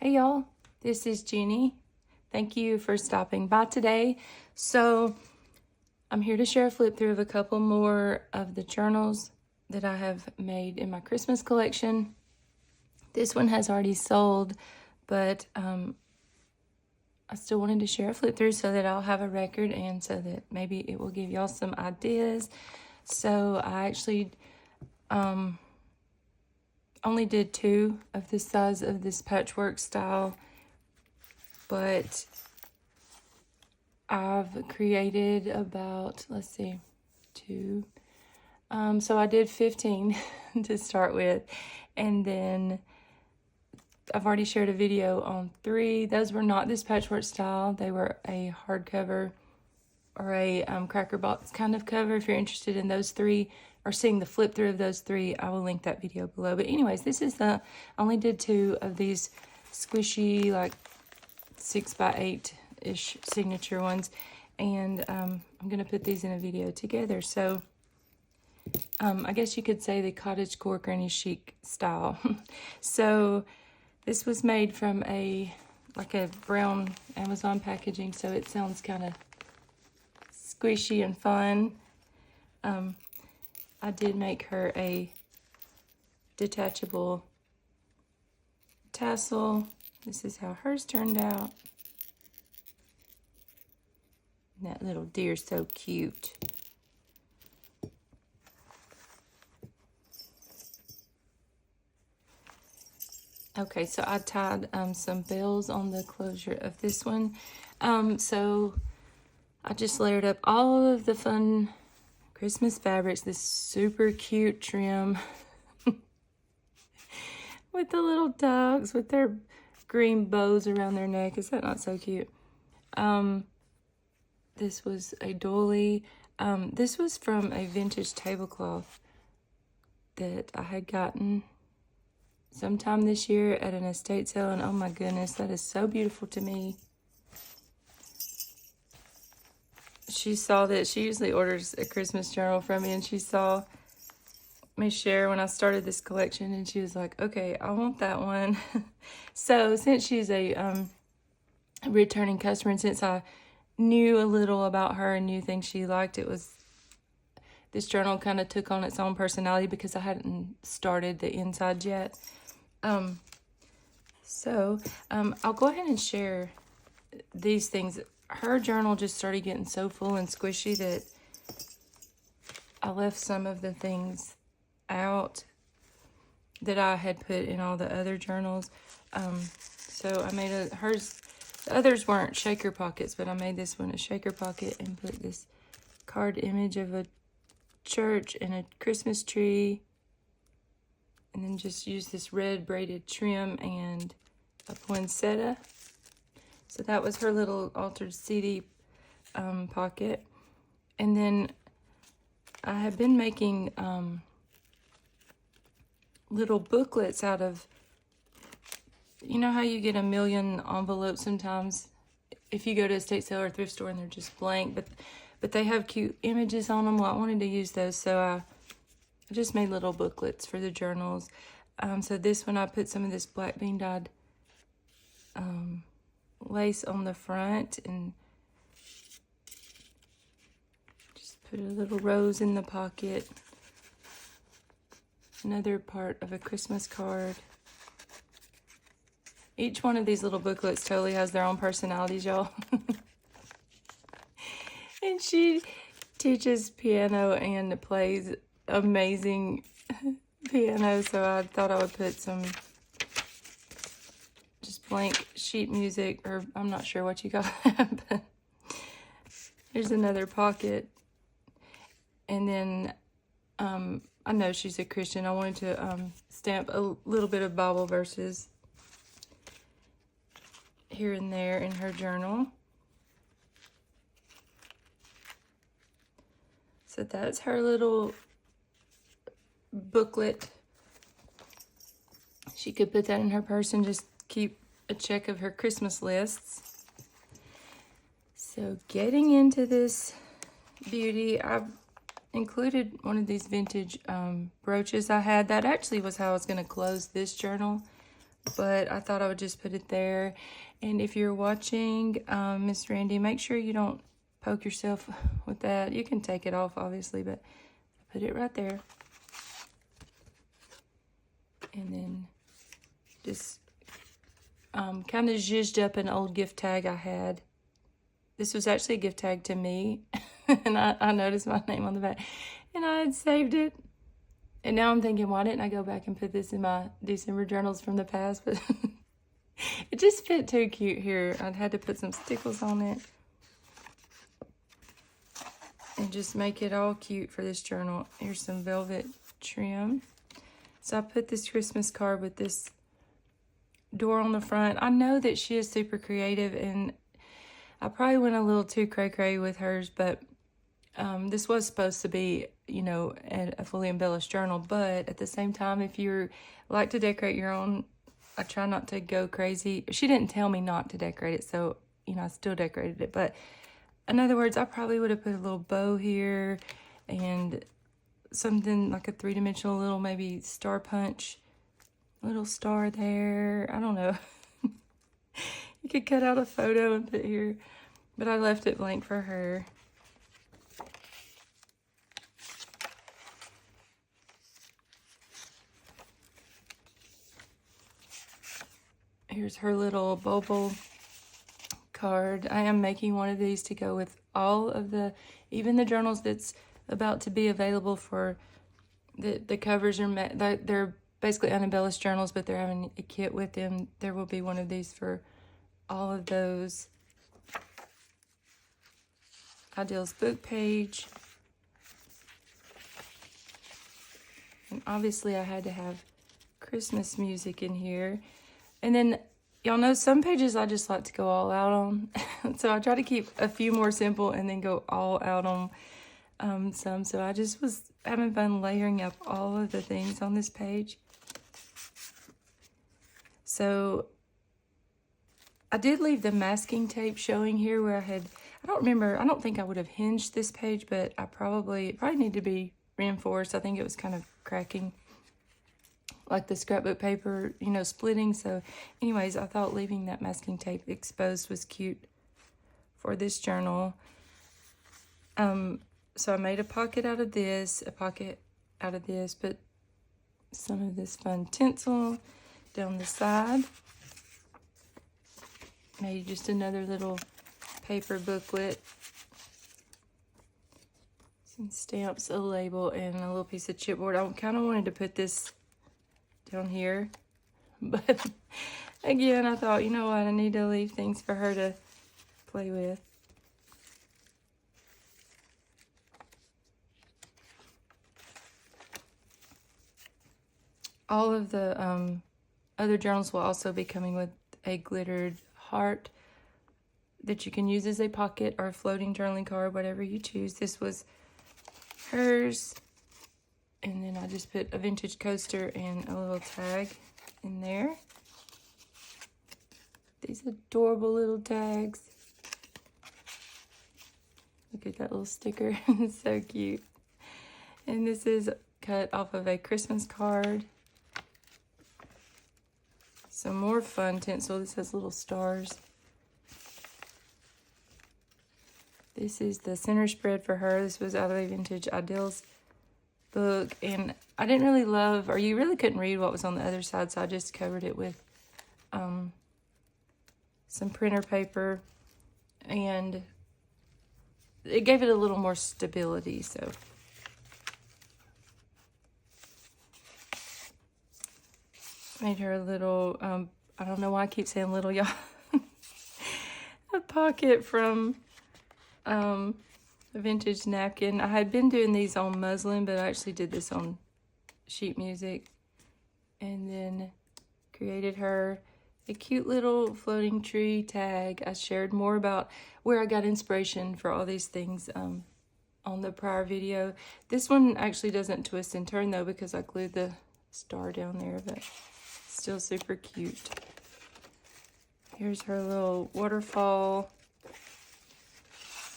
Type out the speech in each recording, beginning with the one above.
Hey y'all, this is Jeannie. Thank you for stopping by today. So I'm here to share a flip through of a couple more of the journals that I have made in my Christmas collection. This one has already sold, but I still wanted to share a flip through so that I'll have a record and so that maybe it will give y'all some ideas. So I actually only did 2 of the size of this patchwork style, but I've created about, let's see, 2. So I did 15 to start with, and then I've already shared a video on 3. Those were not this patchwork style. They were a hardcover or a cracker box kind of cover. If you're interested in those 3 or seeing the flip through of those 3, I will link that video below. But anyways, this is I only did 2 of these squishy, like 6x8-ish signature ones. And I'm going to put these in a video together. So I guess you could say the cottage core granny chic style. So this was made from like a brown Amazon packaging, so it sounds kind of squishy and fun. I did make her a detachable tassel. This is how hers turned out. And that little deer's so cute. Okay, so I tied some bells on the closure of this one. So I just layered up all of the fun Christmas fabrics, this super cute trim with the little dogs with their green bows around their neck. Is that not so cute? This was a doily. This was from a vintage tablecloth that I had gotten sometime this year at an estate sale, and oh my goodness, that is so beautiful to me. She saw that she usually orders a Christmas journal from me, and she saw me share when I started this collection, and she was like, okay, I want that one. So since she's a returning customer, and since I knew a little about her and knew things she liked, this journal kind of took on its own personality because I hadn't started the inside yet. I'll go ahead and share these things. Her journal just started getting so full and squishy that I left some of the things out that I had put in all the other journals. So I made hers, the others weren't shaker pockets, but I made this one a shaker pocket and put this card image of a church and a Christmas tree, and then just use this red braided trim and a poinsettia. So that was her little altered CD pocket. And then I have been making little booklets out of, you know how you get a million envelopes sometimes if you go to a estate sale or thrift store and they're just blank, but they have cute images on them. Well, I wanted to use those, so I just made little booklets for the journals. So this one, I put some of this black bean dyed lace on the front and just put a little rose in the pocket. Another part of a Christmas card. Each one of these little booklets totally has their own personalities, y'all. And she teaches piano and plays amazing piano, so I thought I would put some just blank sheet music, or I'm not sure what you call that, but here's another pocket. And then I know she's a Christian. I wanted to stamp a little bit of Bible verses here and there in her journal. So that's her little booklet. She could put that in her purse and just keep a check of her Christmas lists. So getting into this beauty, I've included one of these vintage brooches I had. That actually was how I was going to close this journal, but I thought I would just put it there. And if you're watching, Miss Randy, make sure you don't poke yourself with that. You can take it off, obviously, but put it right there. And then just kind of zhuzhed up an old gift tag I had. This was actually a gift tag to me, and I noticed my name on the back, and I had saved it. And now I'm thinking, why didn't I go back and put this in my December journals from the past? But it just fit too cute here. I'd had to put some stickles on it and just make it all cute for this journal. Here's some velvet trim. So I put this Christmas card with this door on the front. I know that she is super creative, and I probably went a little too cray-cray with hers, but this was supposed to be, you know, a fully embellished journal, but at the same time, if you like to decorate your own, I try not to go crazy. She didn't tell me not to decorate it, so, you know, I still decorated it, but in other words, I probably would have put a little bow here and something like a three-dimensional little maybe star punch, little star there. I don't know. You could cut out a photo and put here, but I left it blank for her. Here's her little bubble card. I am making one of these to go with all of the, even the journals that's about to be available for the covers are they're basically unembellished journals, but they're having a kit with them. There will be one of these for all of those. Ideals book page. And obviously I had to have Christmas music in here. And then y'all know some pages I just like to go all out on. So I try to keep a few more simple and then go all out on some. So I just was having fun layering up all of the things on this page. So I did leave the masking tape showing here where I don't remember, I don't think I would have hinged this page, but it probably needed to be reinforced. I think it was kind of cracking, like the scrapbook paper, you know, splitting. So anyways, I thought leaving that masking tape exposed was cute for this journal. So I made a pocket out of this, put some of this fun tinsel down the side. Made just another little paper booklet. Some stamps, a label, and a little piece of chipboard. I kind of wanted to put this down here, but again, I thought, you know what, I need to leave things for her to play with. All of the other journals will also be coming with a glittered heart that you can use as a pocket or a floating journaling card, whatever you choose. This was hers. And then I just put a vintage coaster and a little tag in there. These adorable little tags. Look at that little sticker. It's so cute. And this is cut off of a Christmas card. Some more fun tinsel. This has little stars. This is the center spread for her. This was out of a Vintage Ideals book, and I didn't really love, or you really couldn't read what was on the other side, so I just covered it with some printer paper, and it gave it a little more stability. So made her a little, I don't know why I keep saying little, y'all, a pocket from a vintage napkin. I had been doing these on muslin, but I actually did this on sheet music, and then created her a cute little floating tree tag. I shared more about where I got inspiration for all these things on the prior video. This one actually doesn't twist and turn though, because I glued the star down there, but still super cute. Here's her little waterfall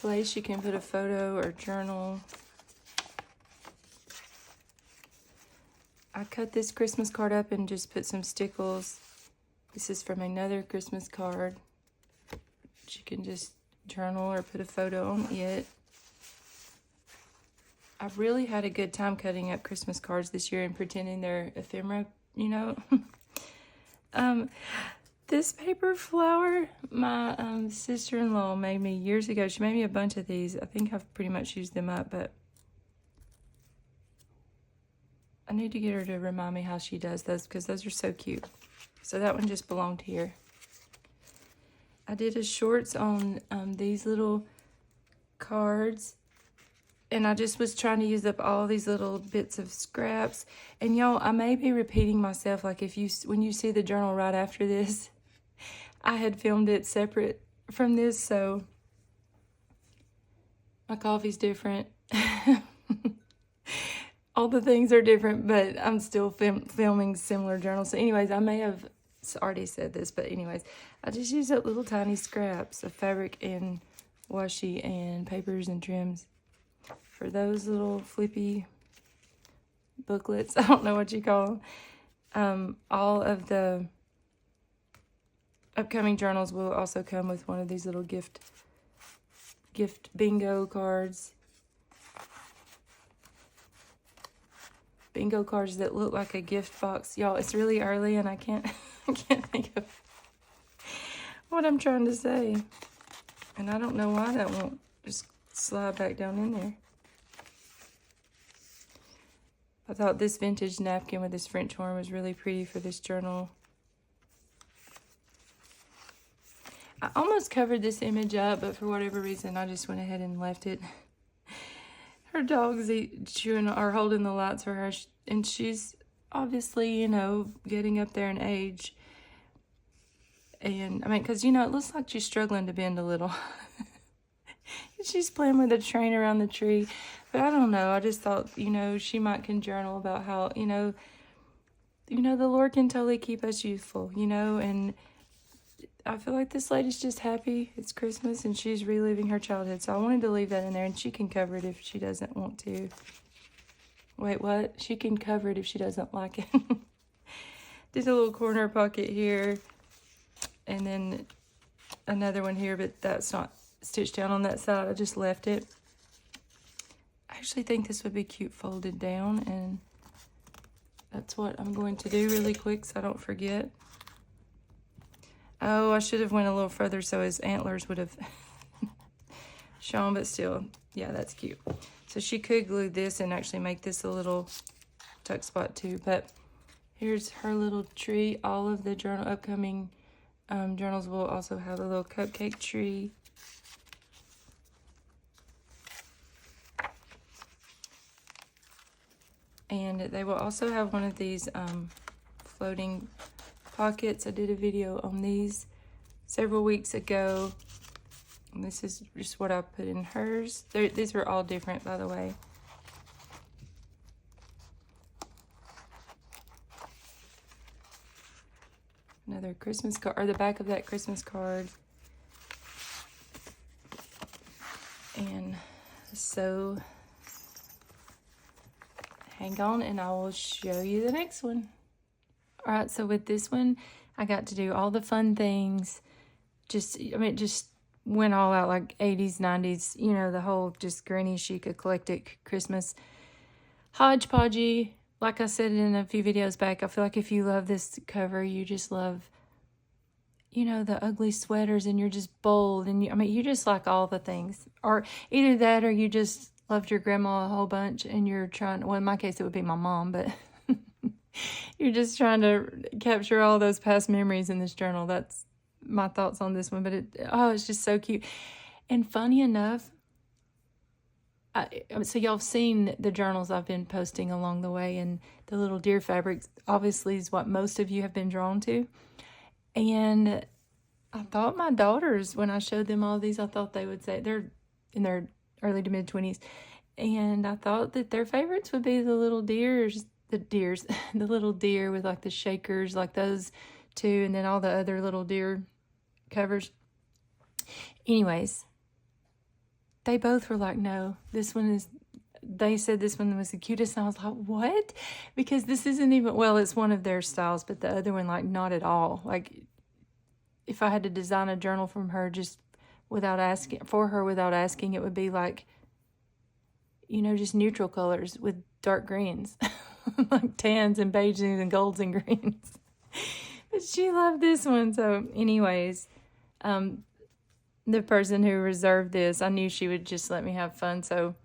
place. You can put a photo or journal. I cut this Christmas card up and just put some stickles This is from another Christmas card. You can just journal or put a photo on it. I've really had a good time cutting up Christmas cards this year and pretending they're ephemera, you know. This paper flower, my sister-in-law made me years ago. She made me a bunch of these. I think I've pretty much used them up, but I need to get her to remind me how she does those because those are so cute. So that one just belonged here. I did a shorts on these little cards. And I just was trying to use up all these little bits of scraps. And y'all, I may be repeating myself. Like when you see the journal right after this, I had filmed it separate from this. So my coffee's different. All the things are different, but I'm still filming similar journals. So anyways, I may have already said this, but anyways, I just used up little tiny scraps of fabric and washi and papers and trims for those little flippy booklets. I don't know what you call them. All of the upcoming journals will also come with one of these little gift bingo cards. Bingo cards that look like a gift box. Y'all, it's really early and I can't think of what I'm trying to say. And I don't know why that won't just slide back down in there. I thought this vintage napkin with this French horn was really pretty for this journal. I almost covered this image up, but for whatever reason, I just went ahead and left it. Her dog's chewing or holding the lights for her, and she's obviously, you know, getting up there in age. And, I mean, because, you know, it looks like she's struggling to bend a little. She's playing with a train around the tree. But I don't know. I just thought, you know, she might can journal about how, you know, the Lord can totally keep us youthful, you know. And I feel like this lady's just happy. It's Christmas and she's reliving her childhood. So I wanted to leave that in there, and she can cover it if she doesn't want to. Wait, what? She can cover it if she doesn't like it. Did a little corner pocket here. And then another one here, but that's not stitched down on that side. I just left it. I actually think this would be cute folded down, and that's what I'm going to do really quick so I don't forget. Oh, I should have went a little further so his antlers would have shown, but still, yeah, that's cute. So she could glue this and actually make this a little tuck spot too, but here's her little tree. All of the upcoming journals will also have a little cupcake tree. And they will also have one of these floating pockets. I did a video on these several weeks ago. And this is just what I put in hers. These are all different, by the way. Another Christmas card, or the back of that Christmas card. And so hang on and I will show you the next one. All right, so with this one, I got to do all the fun things. Just went all out, like 80s, 90s, you know, the whole just granny chic eclectic Christmas hodgepodgey. Like I said in a few videos back, I feel like if you love this cover, you just love, you know, the ugly sweaters, and you're just bold, and you just like all the things. Or either that, or you just loved your grandma a whole bunch, and you're trying, well, in my case, it would be my mom, but you're just trying to capture all those past memories in this journal. That's my thoughts on this one, but it's just so cute. And funny enough, so y'all have seen the journals I've been posting along the way, and the little deer fabrics obviously is what most of you have been drawn to. And I thought my daughters, when I showed them all these, I thought they would say, they're in their early to mid 20s, and I thought that their favorites would be the little deers, the little deer with like the shakers, like those two, and then all the other little deer covers. Anyways, they both were like, no, this one is they said this one was the cutest, and I was like, what? Because this isn't even, well, it's one of their styles, but the other one, like, not at all. Like, if I had to design a journal from her just without asking, for her without asking, it would be like, you know, just neutral colors with dark greens, like tans and beiges and golds and greens. But she loved this one. So anyways, the person who reserved this, I knew she would just let me have fun. So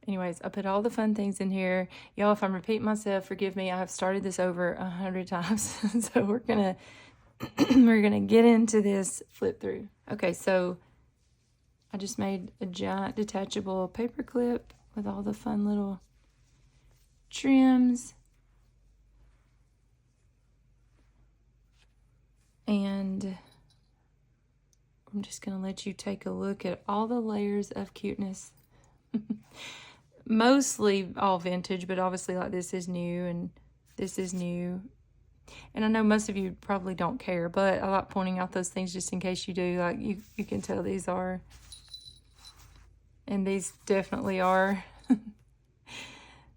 anyways, I put all the fun things in here. Y'all, if I'm repeating myself, forgive me. I have started this over 100 times. So we're gonna get into this flip through. Okay, so I just made a giant detachable paper clip with all the fun little trims. And I'm just going to let you take a look at all the layers of cuteness. Mostly all vintage, but obviously like this is new and this is new. And I know most of you probably don't care, but I like pointing out those things just in case you do. Like you can tell these are, and these definitely are.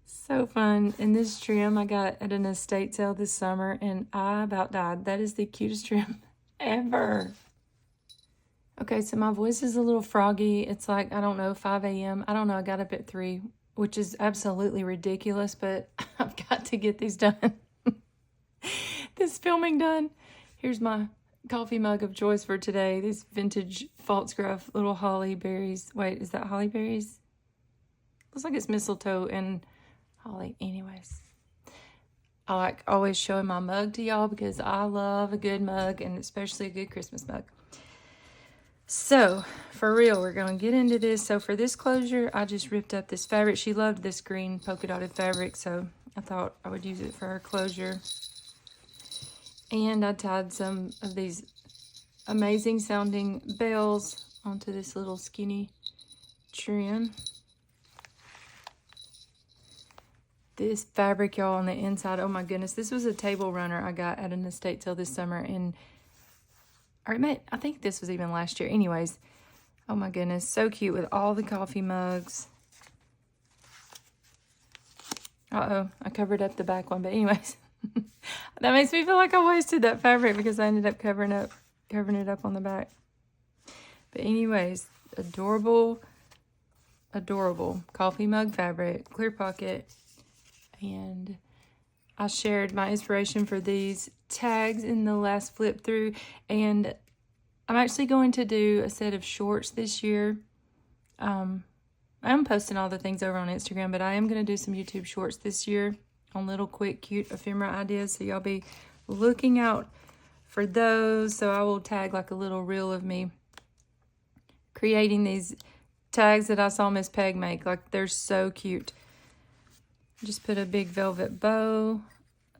So fun. And this trim I got at an estate sale this summer, and I about died. That is the cutest trim ever. Okay, so my voice is a little froggy. It's like, I don't know, 5 a.m. I don't know, I got up at 3, which is absolutely ridiculous, but I've got to get these done. This filming done. Here's my coffee mug of choice for today. These vintage Falstaff little holly berries. Wait, is that holly berries? Looks like it's mistletoe and holly. Anyways, I like always showing my mug to y'all because I love a good mug, and especially a good Christmas mug. So for real, we're going to get into this. So for this closure, I just ripped up this fabric. She loved this green polka dotted fabric, so I thought I would use it for her closure. And I tied some of these amazing sounding bells onto this little skinny trim. This fabric, y'all, on the inside, oh my goodness, this was a table runner I got at an estate sale this summer, and I think this was even last year. Anyways, oh my goodness, so cute with all the coffee mugs. Uh-oh, I covered up the back one, but anyways, that makes me feel like I wasted that fabric because I ended up covering it up on the back. But anyways, adorable coffee mug fabric, clear pocket. And I shared my inspiration for these tags in the last flip through, and I'm actually going to do a set of shorts this year. I'm posting all the things over on Instagram, but I am going to do some YouTube shorts this year on little quick cute ephemera ideas, so y'all be looking out for those. So I will tag like a little reel of me creating these tags that I saw Miss Peg make. Like, they're so cute. Just put a big velvet bow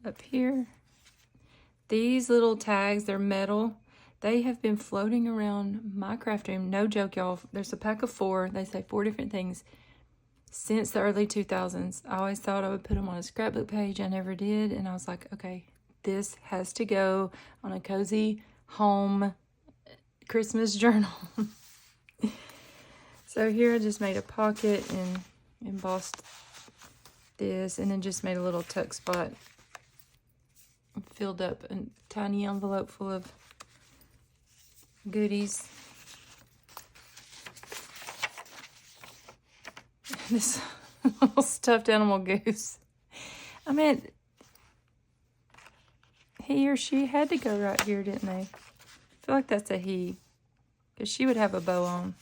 up here. These little tags, they're metal. They have been floating around my craft room. No joke, y'all. There's a pack of 4. They say 4 different things since the early 2000s. I always thought I would put them on a scrapbook page. I never did. And I was like, okay, this has to go on a cozy home Christmas journal. So here I just made a pocket and embossed this, and then just made a little tuck spot. Filled up a tiny envelope full of goodies. This little stuffed animal goose. I mean, he or she had to go right here, didn't they? I feel like that's a he, because she would have a bow on.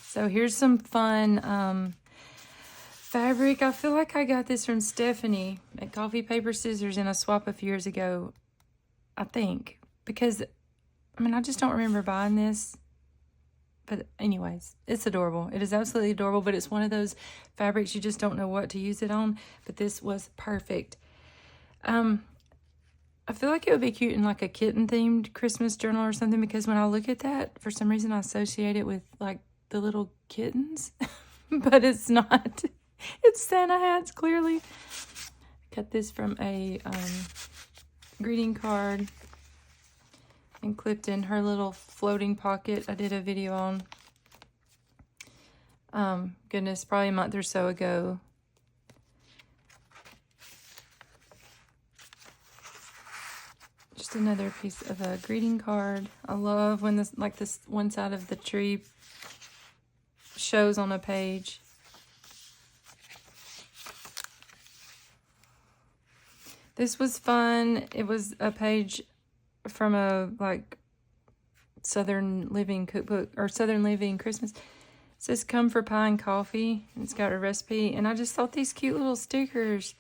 So here's some fun fabric. I feel like I got this from Stephanie at Coffee Paper Scissors in a swap a few years ago, I think. Because, I mean, I just don't remember buying this. But anyways, it's adorable. It is absolutely adorable, but it's one of those fabrics you just don't know what to use it on. But this was perfect. I feel like it would be cute in like a kitten-themed Christmas journal or something, because when I look at that, for some reason I associate it with like the little kittens. But it's not. It's Santa hats, clearly. Cut this from a greeting card and clipped in her little floating pocket I did a video on. Goodness, probably a month or so ago. Just another piece of a greeting card. I love when this one side of the tree shows on a page. This was fun. It was a page from a Southern Living cookbook, or Southern Living Christmas. It says come for pie and coffee. It's got a recipe, and I just thought these cute little stickers.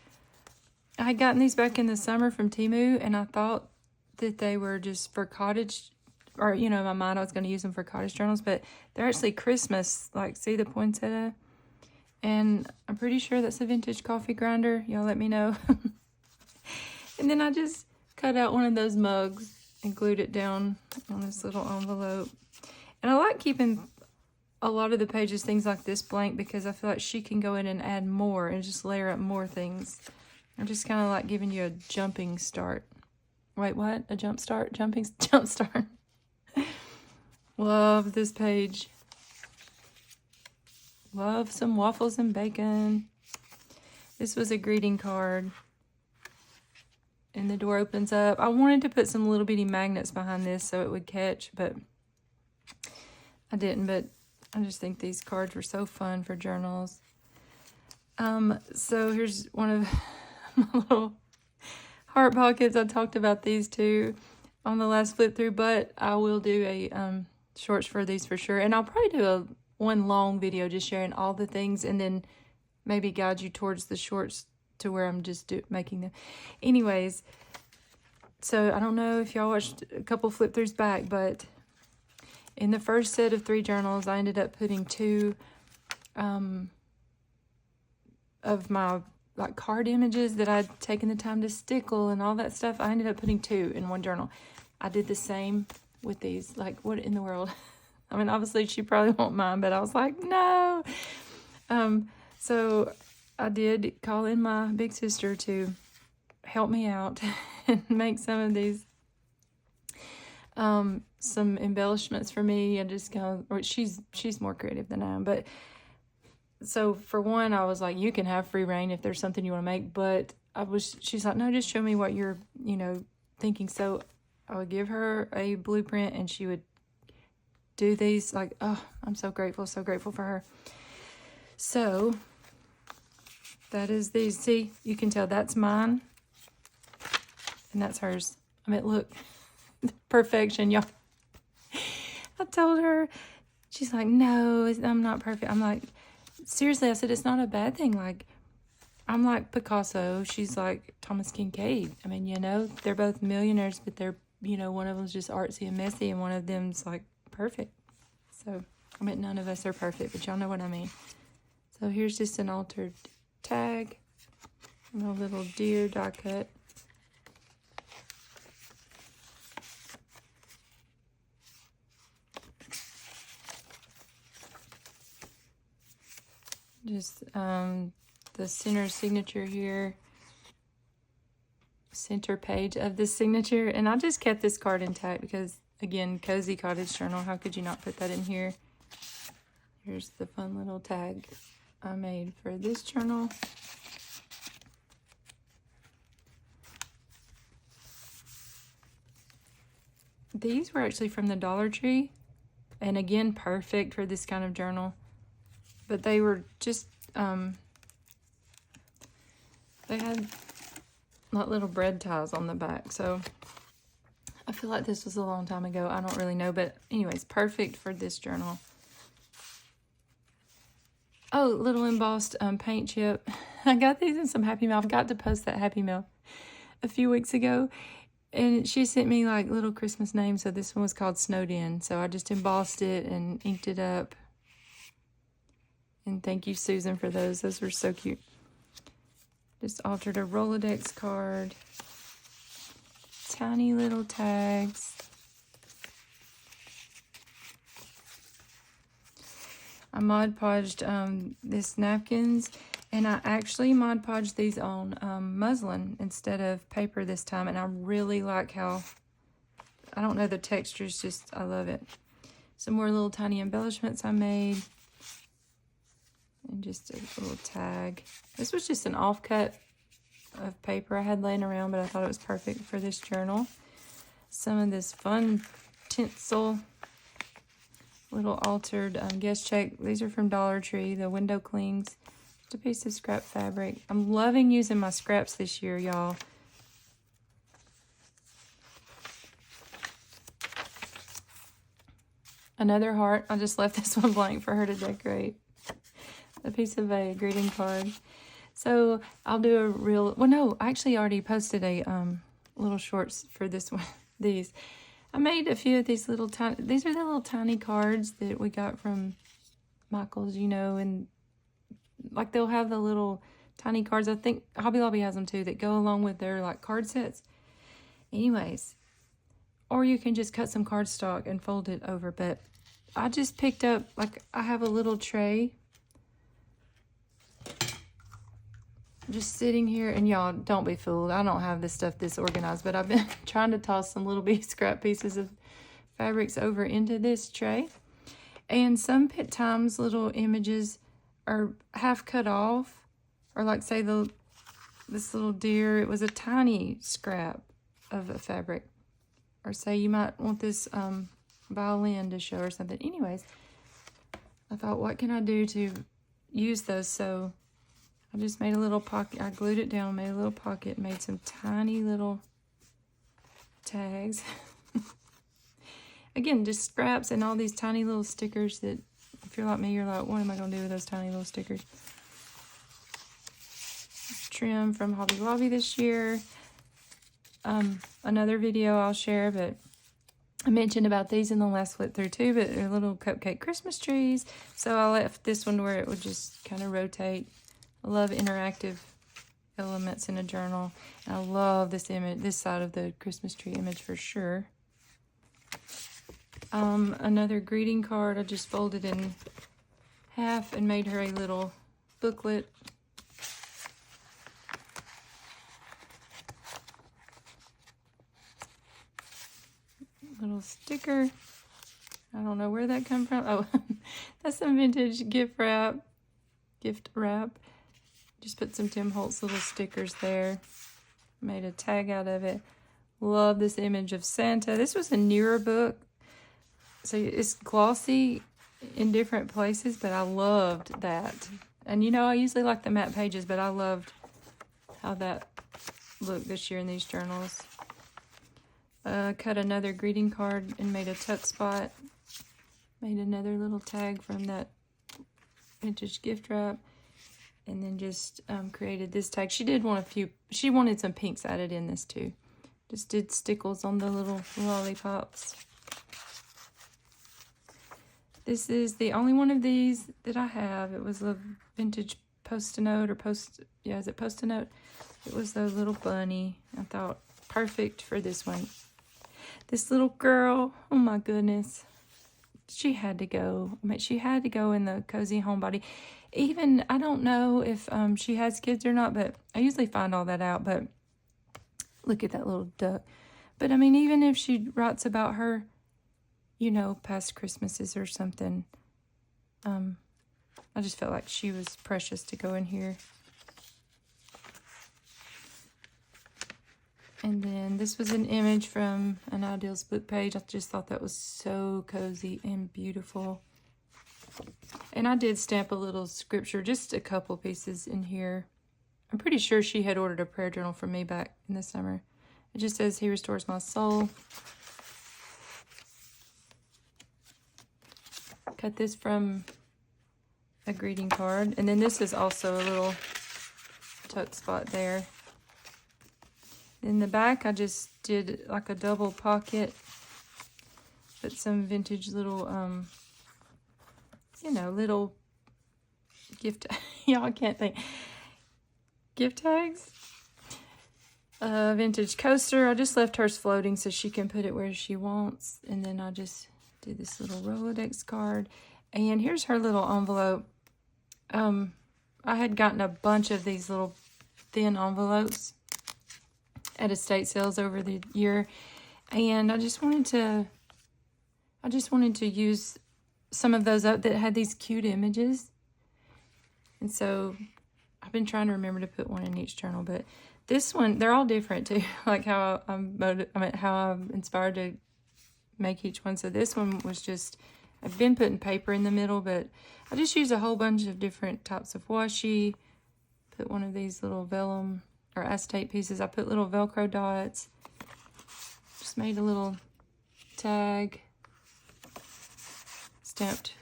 I had gotten these back in the summer from Temu, and I thought that they were just for Cottage, or in my mind I was going to use them for Cottage journals, but they're actually Christmas. See the poinsettia? And I'm pretty sure that's a vintage coffee grinder. Y'all let me know. And then I just cut out one of those mugs and glued it down on this little envelope. And I like keeping a lot of the pages, things like this, blank, because I feel like she can go in and add more and just layer up more things. I'm just kind of like giving you a jumping start. Wait, what? A jump start? Jump start. Love this page. Love some waffles and bacon. This was a greeting card. And the door opens up. I wanted to put some little bitty magnets behind this so it would catch, but I didn't. But I just think these cards were so fun for journals. So here's one of my little heart pockets. I talked about these two on the last flip through, but I will do a shorts for these for sure. And I'll probably do one long video just sharing all the things, and then maybe guide you towards the shorts to where I'm just making them. Anyways, so I don't know if y'all watched a couple flip throughs back, but in the first set of 3 journals, I ended up putting 2 of my card images that I'd taken the time to stickle and all that stuff. I ended up putting 2 in one journal. I did the same with these. What in the world? I mean, obviously she probably won't mind, but I was like, no. So I did call in my big sister to help me out and make some of these, some embellishments for me, and just she's more creative than I am. But so for one, I was like, you can have free reign if there's something you want to make, but she's like, no, just show me what you're, thinking. So I would give her a blueprint and she would do these. I'm so grateful for her. So that is these. See, you can tell that's mine and that's hers. I mean, look, perfection, y'all. I told her, she's like, no, I'm not perfect. I'm like, seriously, I said, it's not a bad thing. I'm like Picasso. She's like Thomas Kincaid. I mean, they're both millionaires, but they're, one of them's just artsy and messy, and one of them's perfect. So, I mean, none of us are perfect, but y'all know what I mean. So here's just an altered tag, and a little deer die cut. Just the center signature here, center page of this signature. And I just kept this card intact because, again, Cozy Cottage Journal. How could you not put that in here? Here's the fun little tag I made for this journal. These were actually from the Dollar Tree. And again, perfect for this kind of journal. But they were just, they had little bread ties on the back. So I feel like this was a long time ago. I don't really know. But anyways, perfect for this journal. Oh, little embossed paint chip. I got these in some Happy Mail. I forgot to post that Happy Mail a few weeks ago. And she sent me little Christmas names. So this one was called Snowed In. So I just embossed it and inked it up. And thank you, Susan, for those. Those were so cute. Just altered a Rolodex card. Tiny little tags. I Mod Podged this napkins. And I actually Mod Podged these on muslin instead of paper this time. And I really like how, I don't know, the texture's just, I love it. Some more little tiny embellishments I made. And just a little tag. This was just an offcut of paper I had laying around, but I thought it was perfect for this journal. Some of this fun tinsel, little altered guest check. These are from Dollar Tree, the window clings. Just a piece of scrap fabric. I'm loving using my scraps this year, y'all. Another heart. I just left this one blank for her to decorate. A piece of a greeting card. So I'll do a real, well, no, I actually already posted a little shorts for this one. These. I made a few of these little tiny, these are the little tiny cards that we got from Michael's, you know, and like they'll have the little tiny cards. I think Hobby Lobby has them too that go along with their like card sets. Anyways, or you can just cut some cardstock and fold it over. But I just picked up, like I have a little tray just sitting here, and y'all don't be fooled. I don't have this stuff this organized, but I've been trying to toss some little bitty scrap pieces of fabrics over into this tray. And some times little images are half cut off, or like say this little deer, it was a tiny scrap of a fabric. Or say you might want this violin to show or something. Anyways, I thought, what can I do to use those? So I just made a little pocket. I glued it down, made a little pocket, made some tiny little tags. Again, just scraps and all these tiny little stickers that, if you're like me, you're like, what am I going to do with those tiny little stickers? Trim from Hobby Lobby this year. Another video I'll share, but I mentioned about these in the last flip through too, but they're little cupcake Christmas trees. So I left this one where it would just kind of rotate. I love interactive elements in a journal. And I love this image, this side of the Christmas tree image for sure. Another greeting card I just folded in half and made her a little booklet. Little sticker. I don't know where that come from. Oh, that's some vintage gift wrap. Just put some Tim Holtz little stickers there. Made a tag out of it. Love this image of Santa. This was a newer book. So it's glossy in different places, but I loved that. And you know, I usually like the matte pages, but I loved how that looked this year in these journals. Cut another greeting card and made a tuck spot. Made another little tag from that vintage gift wrap. And then just created this tag. She did want a few, she wanted some pinks added in this too. Just did stickles on the little lollipops. This is the only one of these that I have. It was a vintage post-a-note or is it post-a-note? It was the little bunny. I thought perfect for this one. This little girl, oh my goodness. She had to go. I mean, she had to go in the cozy homebody. Even, I don't know if she has kids or not, but I usually find all that out. But look at that little duck. But I mean, even if she writes about her, you know, past Christmases or something, I just felt like she was precious to go in here. And then this was an image from an Ideals book page. I just thought that was so cozy and beautiful. And I did stamp a little scripture, just a couple pieces in here. I'm pretty sure she had ordered a prayer journal from me back in the summer. It just says, He restores my soul. Cut this from a greeting card. And then this is also a little tuck spot there. In the back, I just did like a double pocket. Put some vintage little, you know, little gift, y'all can't think. Gift tags. Vintage coaster. I just left hers floating so she can put it where she wants. And then I just did this little Rolodex card. And here's her little envelope. I had gotten a bunch of these little thin envelopes at estate sales over the year, and I just wanted to use some of those up that had these cute images. And so I've been trying to remember to put one in each journal, but this one, they're all different too. Like how how I'm inspired to make each one. So this one was just, I've been putting paper in the middle, but I just used a whole bunch of different types of washi. Put one of these little vellum or acetate pieces. I put little Velcro dots. Just made a little tag. Stamped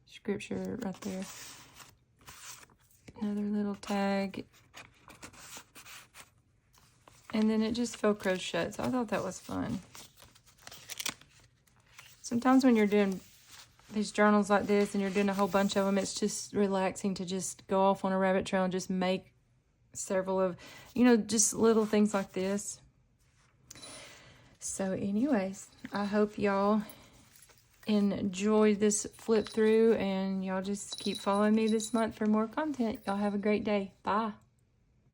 scripture right there. Another little tag. And then it just Velcroed shut. So I thought that was fun. Sometimes when you're doing these journals like this and you're doing a whole bunch of them, it's just relaxing to just go off on a rabbit trail and just make several of, you know, just little things like this. So anyways, I hope y'all enjoy this flip through, and y'all just keep following me this month for more content. Y'all have a great day. Bye.